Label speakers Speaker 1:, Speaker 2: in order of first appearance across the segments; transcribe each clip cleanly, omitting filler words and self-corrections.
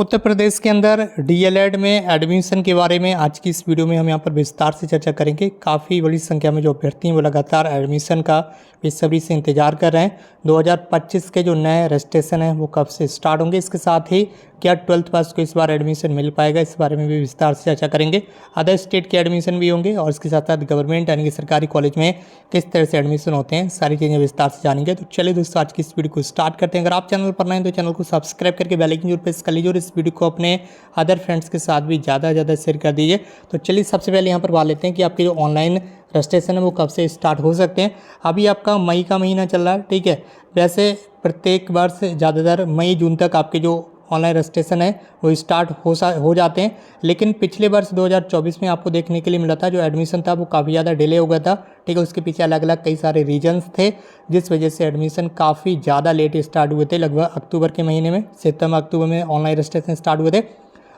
Speaker 1: उत्तर प्रदेश के अंदर डीएलएड में एडमिशन के बारे में आज की इस वीडियो में हम यहाँ पर विस्तार से चर्चा करेंगे। काफ़ी बड़ी संख्या में जो अभ्यर्थी हैं वो लगातार एडमिशन का बेसब्री से इंतजार कर रहे हैं। 2025 के जो नए रजिस्ट्रेशन हैं वो कब से स्टार्ट होंगे, इसके साथ ही क्या 12th पास को इस बार एडमिशन मिल पाएगा, इस बारे में भी विस्तार से चर्चा करेंगे। अदर स्टेट के एडमिशन भी होंगे और इसके साथ साथ गवर्नमेंट यानी कि सरकारी कॉलेज में किस तरह से एडमिशन होते हैं, सारी चीज़ें विस्तार से जानेंगे। तो चलिए दोस्तों आज की इस वीडियो को स्टार्ट करते हैं। अगर आप चैनल पर नए हैं तो चैनल को सब्सक्राइब करके बेल आइकन जरूर प्रेस कर लीजिए और इस वीडियो को अपने अदर फ्रेंड्स के साथ भी ज़्यादा से ज़्यादा शेयर कर दीजिए। तो चलिए सबसे पहले यहाँ पर बात लेते हैं कि आपके जो ऑनलाइन रजिस्ट्रेशन है वो कब से स्टार्ट हो सकते हैं। अभी आपका मई का महीना चल रहा है, ठीक है। वैसे प्रत्येक वर्ष ज़्यादातर मई जून तक आपके जो ऑनलाइन रजिस्ट्रेशन है वो स्टार्ट हो जाते हैं, लेकिन पिछले वर्ष 2024 में आपको देखने के लिए मिला था जो एडमिशन था वो काफ़ी ज़्यादा डिले हो गया था, ठीक है। उसके पीछे अलग अलग कई सारे रीजंस थे जिस वजह से एडमिशन काफ़ी ज़्यादा लेट स्टार्ट हुए थे। लगभग अक्टूबर के महीने में, सितंबर अक्टूबर में ऑनलाइन रजिस्ट्रेशन स्टार्ट हुए थे,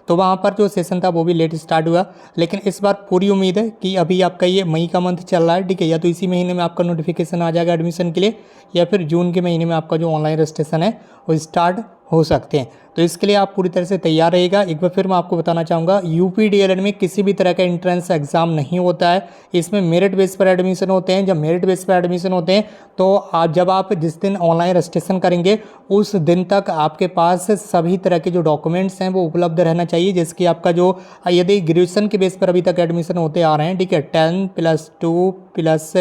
Speaker 1: तो वहाँ पर जो सेशन था वो भी लेट स्टार्ट हुआ। लेकिन इस बार पूरी उम्मीद है कि अभी आपका ये मई का मंथ चल रहा है, ठीक है, या तो इसी महीने में आपका नोटिफिकेशन आ जाएगा एडमिशन के लिए, या फिर जून के महीने में आपका जो ऑनलाइन रजिस्ट्रेशन है वो स्टार्ट हो सकते हैं। तो इसके लिए आप पूरी तरह से तैयार रहिएगा। एक बार फिर मैं आपको बताना चाहूँगा, यूपी डीएलएड में किसी भी तरह का एंट्रेंस एग्जाम नहीं होता है। इसमें मेरिट बेस पर एडमिशन होते हैं। जब मेरिट बेस पर एडमिशन होते हैं तो आप जिस दिन ऑनलाइन रजिस्ट्रेशन करेंगे उस दिन तक आपके पास सभी तरह के जो डॉक्यूमेंट्स हैं वो उपलब्ध रहना चाहिए, जिसकी आपका जो यदि ग्रेजुएशन के बेस पर अभी तक एडमिशन होते आ रहे हैं, ठीक है, 10+2 प्लस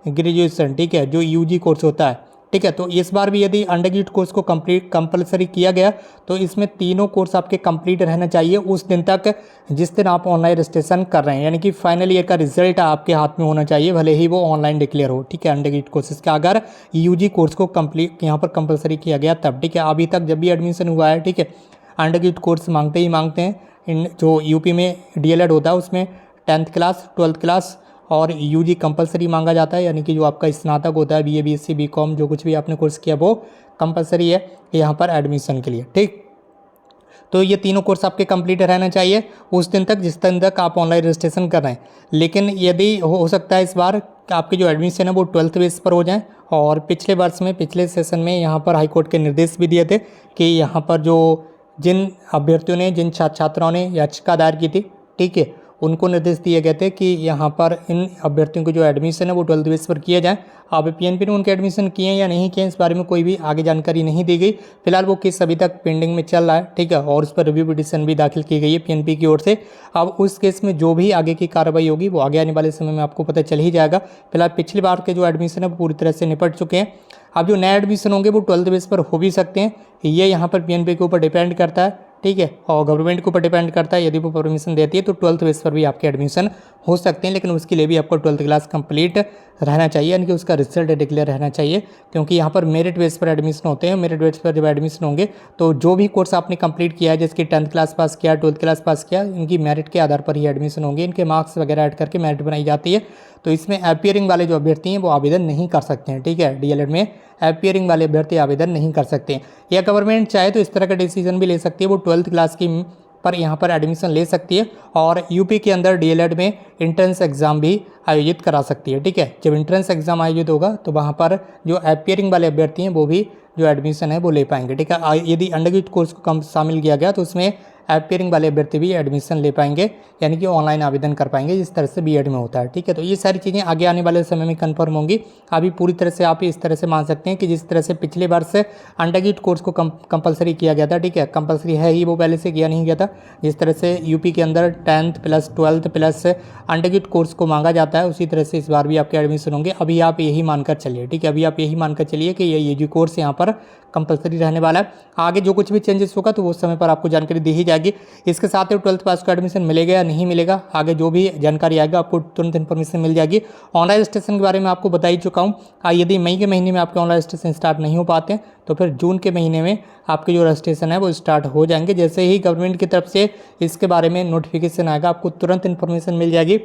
Speaker 1: ग्रेजुएशन, ठीक है, जो यूजी कोर्स होता है, ठीक है। तो इस बार भी यदि अंडरग्रेजुएट कोर्स को कंपलसरी किया गया तो इसमें तीनों कोर्स आपके कंप्लीट रहना चाहिए उस दिन तक जिस दिन आप ऑनलाइन रजिस्ट्रेशन कर रहे हैं, यानी कि फाइनल ईयर का रिजल्ट आपके हाथ में होना चाहिए, भले ही वो ऑनलाइन डिक्लेयर हो, ठीक है। अंडरग्रेजुएट कोर्सेज का अगर यूजी कोर्स को कंप्लीट यहाँ पर कंपलसरी किया गया तब, ठीक है। अभी तक जब भी एडमिशन हुआ है, ठीक है, अंडरग्रेजुएट कोर्स मांगते हैं। इन जो यूपी में डीएलएड होता है उसमें 10th क्लास 12th क्लास और यूजी कंपलसरी मांगा जाता है, यानी कि जो आपका स्नातक होता है, बीए बीएससी बीकॉम जो कुछ भी आपने कोर्स किया वो कंपलसरी है यहाँ पर एडमिशन के लिए, ठीक। तो ये तीनों कोर्स आपके कंप्लीट रहना चाहिए उस दिन तक जिस दिन तक आप ऑनलाइन रजिस्ट्रेशन कर रहे हैं। लेकिन यदि हो सकता है इस बार आपके जो एडमिशन है वो 12th बेस पर हो जाए, और पिछले वर्ष में पिछले सेशन में यहाँ पर हाईकोर्ट के निर्देश भी दिए थे कि यहाँ पर जो जिन अभ्यर्थियों ने जिन छात्राओं ने याचिका दायर की थी, ठीक है, उनको निर्देश दिए गए थे कि यहाँ पर इन अभ्यर्थियों को जो एडमिशन है वो 12th बेस पर किया जाए। अब पीएनपी ने उनके एडमिशन किए या नहीं किए इस बारे में कोई भी आगे जानकारी नहीं दी गई। फिलहाल वो केस अभी तक पेंडिंग में चल रहा है, ठीक है, और उस पर रिव्यू पिटीशन भी दाखिल की गई है पीएनपी की ओर से। अब उस केस में जो भी आगे की कार्रवाई होगी वो आगे आने वाले समय में आपको पता चल ही जाएगा। फिलहाल पिछली बार के जो एडमिशन है वो पूरी तरह से निपट चुके हैं। अब जो नए एडमिशन होंगे वो 12th बेस पर हो भी सकते हैं, ये यहाँ पर पीएनपी के ऊपर डिपेंड करता है, ठीक है, और गवर्नमेंट के ऊपर डिपेंड करता है। यदि वो परमिशन देती है तो 12th बेस पर भी आपके एडमिशन हो सकते हैं, लेकिन उसके लिए भी आपको 12th क्लास कंप्लीट रहना चाहिए, यानी कि उसका रिजल्ट डिक्लेयर रहना चाहिए, क्योंकि यहाँ पर मेरिट बेस पर एडमिशन होते हैं। मेरिट बेस पर जब एडमिशन होंगे तो जो भी कोर्स आपने कंप्लीट किया है, जिसकी 10th क्लास पास किया, 12th क्लास पास किया, इनकी मेरिट के आधार पर ही एडमिशन होंगे। इनके मार्क्स वगैरह ऐड करके मेरिट बनाई जाती है। तो इसमें अपीयरिंग वाले जो अभ्यर्थी हैं वो आवेदन नहीं कर सकते हैं, ठीक है। डीएलएड में अपीयरिंग वाले अभ्यर्थी आवेदन नहीं कर सकते हैं। या गवर्नमेंट चाहे तो इस तरह का डिसीजन भी ले सकती है, वो 12th क्लास की पर यहाँ पर एडमिशन ले सकती है और यूपी के अंदर डीएलएड में एंट्रेंस एग्ज़ाम भी आयोजित करा सकती है, ठीक है। जब एंट्रेंस एग्ज़ाम आयोजित होगा तो वहाँ पर जो अपीयरिंग वाले अभ्यर्थी हैं वो भी जो एडमिशन है वो ले पाएंगे, ठीक है। यदि अंडरग्रेजुएट कोर्स को कम शामिल किया गया तो उसमें अपीयरिंग वाले अभ्यर्थी भी एडमिशन ले पाएंगे, यानी कि ऑनलाइन आवेदन कर पाएंगे जिस तरह से बीएड में होता है, ठीक है। तो ये सारी चीज़ें आगे आने वाले समय में कंफर्म होंगी। अभी पूरी तरह से आप इस तरह से मान सकते हैं कि जिस तरह से पिछले वर्ष अंडरग्रेजुएट कोर्स को कंपलसरी किया गया था, ठीक है, कंपलसरी है ही, वो पहले से किया नहीं गया था। जिस तरह से यूपी के अंदर 10th plus 12th plus undergraduate course को मांगा जाता है, उसी तरह से इस बार भी आपके एडमिशन होंगे। अभी आप यही मानकर चलिए, ठीक है, अभी आप यही मानकर चलिए कि ये यूजी कोर्स यहाँ पर कंपलसरी रहने वाला है। आगे जो कुछ भी चेंजेस होगा तो उस समय पर आपको जानकारी दी ही जाएगी। इसके साथ ही 12th पास को एडमिशन मिलेगा या नहीं मिलेगा, आगे जो भी जानकारी आएगा आपको तुरंत इन्फॉर्मेशन मिल जाएगी। ऑनलाइन रजिस्ट्रेशन के बारे में आपको बता ही चुका हूँ। यदि मई के महीने में आपके ऑनलाइन रजिस्ट्रेशन स्टार्ट नहीं हो पाते हैं तो फिर जून के महीने में आपके जो रजिस्ट्रेशन है वो स्टार्ट हो जाएंगे। जैसे ही गवर्नमेंट की तरफ से इसके बारे में नोटिफिकेशन आएगा आपको तुरंत इन्फॉर्मेशन मिल जाएगी।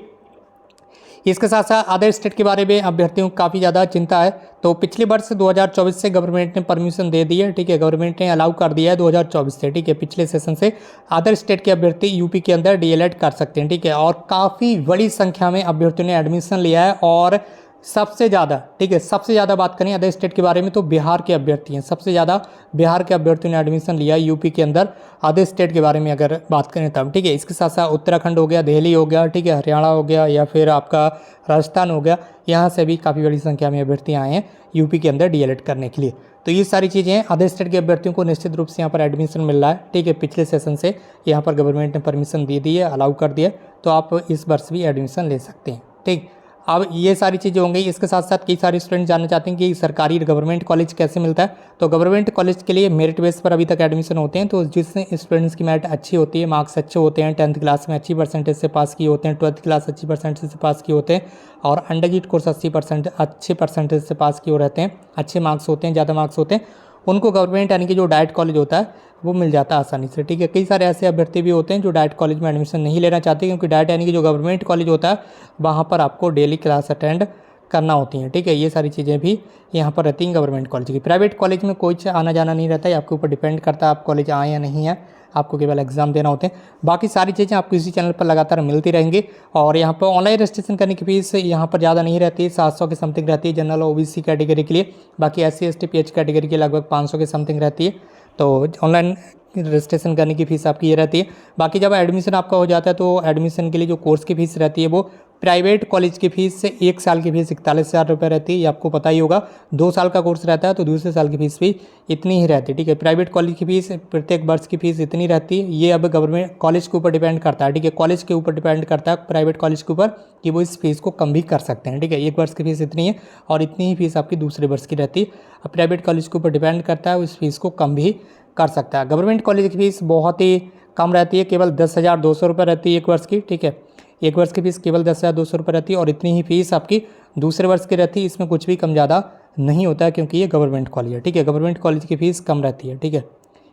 Speaker 1: इसके साथ साथ अदर स्टेट के बारे में अभ्यर्थियों को काफ़ी ज़्यादा चिंता है। तो पिछले वर्ष 2024 से गवर्नमेंट ने परमिशन दे दी है, ठीक है, गवर्नमेंट ने अलाउ कर दिया है 2024 से, ठीक है, पिछले सेशन से अदर स्टेट के अभ्यर्थी यूपी के अंदर डीएलएड कर सकते हैं, ठीक है। और काफ़ी बड़ी संख्या में अभ्यर्थियों ने एडमिशन लिया है और सबसे ज़्यादा, ठीक है, सबसे ज़्यादा बात करें अदर स्टेट के बारे में तो बिहार के अभ्यर्थी हैं। सबसे ज़्यादा बिहार के अभ्यर्थियों ने एडमिशन लिया यूपी के अंदर। अदर स्टेट के बारे में अगर बात करें तब, ठीक है। इसके साथ साथ उत्तराखंड हो गया, दिल्ली हो गया, ठीक है, हरियाणा हो गया, या फिर आपका राजस्थान हो गया, यहाँ से भी काफ़ी बड़ी संख्या में अभ्यर्थी आए हैं यूपी के अंदर डीएलएड करने के लिए। तो ये सारी चीज़ें हैं। अदर स्टेट के अभ्यर्थियों को निश्चित रूप से यहाँ पर एडमिशन मिल रहा है, ठीक है। पिछले सेशन से यहाँ पर गवर्नमेंट ने परमिशन दे दी है, अलाउ कर दिया, तो आप इस वर्ष भी एडमिशन ले सकते हैं, ठीक। अब ये सारी चीज़ें होंगी। इसके साथ साथ कई सारे स्टूडेंट जानना चाहते हैं कि सरकारी गवर्नमेंट कॉलेज कैसे मिलता है। तो गवर्नमेंट कॉलेज के लिए मेरिट बेस पर अभी तक एडमिशन होते हैं। तो जिस स्टूडेंट्स की मेरिट अच्छी होती है, मार्क्स अच्छे होते हैं, 10th क्लास में अच्छी परसेंटेज से पास किए होते हैं, 12th क्लास अच्छी परसेंटेज से पास किए होते हैं, और अंडरग्रेजुएट कोर्स 80% अच्छे परसेंटेज से पास किए रहते हैं, अच्छे मार्क्स होते हैं, ज़्यादा मार्क्स होते हैं, उनको गवर्नमेंट यानी कि जो डाइट कॉलेज होता है वो मिल जाता है आसानी से, ठीक है। कई सारे ऐसे अभ्यर्थी भी होते हैं जो डाइट कॉलेज में एडमिशन नहीं लेना चाहते, क्योंकि डाइट यानी कि जो गवर्नमेंट कॉलेज होता है वहाँ पर आपको डेली क्लास अटेंड करना होती हैं, ठीक है। ये सारी चीज़ें भी यहाँ पर रहती हैं गवर्नमेंट कॉलेज की। प्राइवेट कॉलेज में कोई आना जाना नहीं रहता है, आपके ऊपर डिपेंड करता है आप कॉलेज आए या नहीं है, आपको केवल एग्जाम देना होते हैं। बाकी सारी चीज़ें आपको इसी चैनल पर लगातार मिलती रहेंगी। और यहाँ पर ऑनलाइन रजिस्ट्रेशन करने की फीस यहाँ पर ज़्यादा नहीं रहती है, 700 के समथिंग रहती है जनरल ओबीसी कैटेगरी के लिए। बाकी SC ST PH कैटेगरी के लगभग 500 के समथिंग रहती है। तो ऑनलाइन रजिस्ट्रेशन करने की फ़ीस आपकी ये रहती है। बाकी जब एडमिशन आपका हो जाता है तो एडमिशन के लिए जो कोर्स की फ़ीस रहती है वो प्राइवेट कॉलेज की फ़ीस से 1 साल की फ़ीस 41,000 रुपये रहती है, ये आपको पता ही होगा। 2 साल का कोर्स रहता है तो दूसरे साल की फ़ीस भी इतनी ही रहती है, ठीक है। प्राइवेट कॉलेज की फ़ीस प्रत्येक वर्ष की फ़ीस इतनी रहती है। ये अब गवर्नमेंट कॉलेज के ऊपर डिपेंड करता है, ठीक है। कॉलेज के ऊपर डिपेंड करता है, प्राइवेट कॉलेज के ऊपर, कि वो इस फीस को कम भी कर सकते हैं, ठीक है। 1 वर्ष की फ़ीस इतनी है और इतनी ही फीस आपकी दूसरे वर्ष की रहती है। अब प्राइवेट कॉलेज के ऊपर डिपेंड करता है, उस फीस को कम भी कर सकता है। गवर्नमेंट कॉलेज की फ़ीस बहुत ही कम रहती है, केवल 10,200 रुपये रहती है 1 वर्ष की, ठीक है। 1 वर्ष की फ़ीस केवल 10,200 रुपये रहती है और इतनी ही फीस आपकी दूसरे वर्ष की रहती है। इसमें कुछ भी कम ज़्यादा नहीं होता है, क्योंकि ये गवर्नमेंट कॉलेज है, ठीक है। गवर्नमेंट कॉलेज की फ़ीस कम रहती है, ठीक है।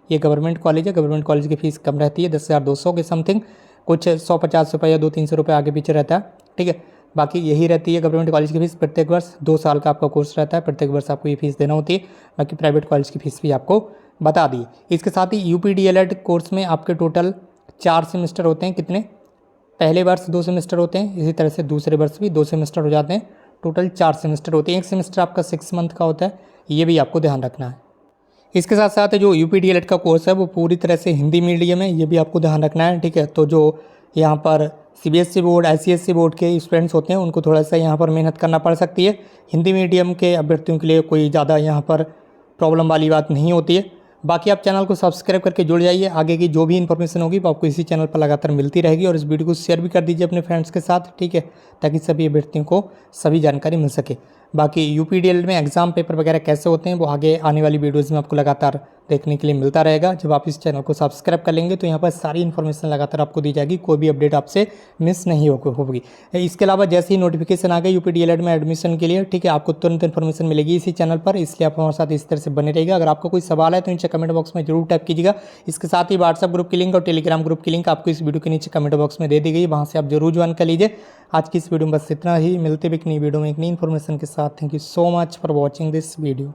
Speaker 1: ये गवर्नमेंट कॉलेज है, गवर्नमेंट कॉलेज की फ़ीस कम रहती है 10,200 के समथिंग, कुछ 150 रुपये या 200-300 रुपये आगे पीछे रहता है, ठीक है। बाकी यही रहती है गवर्नमेंट कॉलेज की फ़ीस। प्रत्येक वर्ष 2 साल का आपका कोर्स रहता है, प्रत्येक वर्ष आपको ये फ़ीस देना होती है। बाकी प्राइवेट कॉलेज की फ़ीस भी आपको बता दी। इसके साथ ही यूपी डीएलएड कोर्स में आपके टोटल 4 सेमेस्टर होते हैं। कितने? पहले वर्ष 2 सेमेस्टर होते हैं, इसी तरह से दूसरे वर्ष भी 2 सेमेस्टर हो जाते हैं। टोटल 4 सेमेस्टर होते हैं। 1 सेमेस्टर आपका 6 मंथ का होता है, ये भी आपको ध्यान रखना है। इसके साथ साथ जो यूपी डीएलएड का कोर्स है वो पूरी तरह से हिंदी मीडियम है, ये भी आपको ध्यान रखना है, ठीक है। तो जो यहाँ पर CBSE बोर्ड, ICSE बोर्ड के स्टूडेंट्स होते हैं उनको थोड़ा सा यहाँ पर मेहनत करना पड़ सकती है। हिंदी मीडियम के अभ्यर्थियों के लिए कोई ज़्यादा यहाँ पर प्रॉब्लम वाली बात नहीं होती है। बाकी आप चैनल को सब्सक्राइब करके जुड़ जाइए, आगे की जो भी इन्फॉर्मेशन होगी वो आपको इसी चैनल पर लगातार मिलती रहेगी। और इस वीडियो को शेयर भी कर दीजिए अपने फ्रेंड्स के साथ, ठीक है, ताकि सभी अभ्यर्थियों को सभी जानकारी मिल सके। बाकी यूपी डीएलएड में एग्जाम पेपर वगैरह कैसे होते हैं वो आगे आने वाली वीडियोज़ में आपको लगातार देखने के लिए मिलता रहेगा। जब आप इस चैनल को सब्सक्राइब कर लेंगे तो यहाँ पर सारी इन्फॉर्मेशन लगातार आपको दी जाएगी, कोई भी अपडेट आपसे मिस नहीं होगी। इसके अलावा जैसे ही नोटिफिकेशन आ गए यूपी डीएलएड में एडमिशन के लिए, ठीक है, आपको तुरंत इन्फॉर्मेशन मिलेगी इसी चैनल पर, इसलिए आप हमारे साथ इस तरह से बने रहेगा। अगर आपको कोई सवाल है तो नीचे कमेंट बॉक्स में जरूर टाइप कीजिएगा। इसके साथ ही व्हाट्सएप ग्रुप की लिंक और टेलीग्राम ग्रुप की लिंक आपको इस वीडियो के नीचे कमेंट बॉक्स में दे दी गई, वहाँ से आप जरूर ज्वाइन कर लीजिए। आज की इस वीडियो में बस इतना ही, मिलते भी एक नई वीडियो में एक नई इन्फॉर्मेशन के साथ। Thank you so much for watching this video.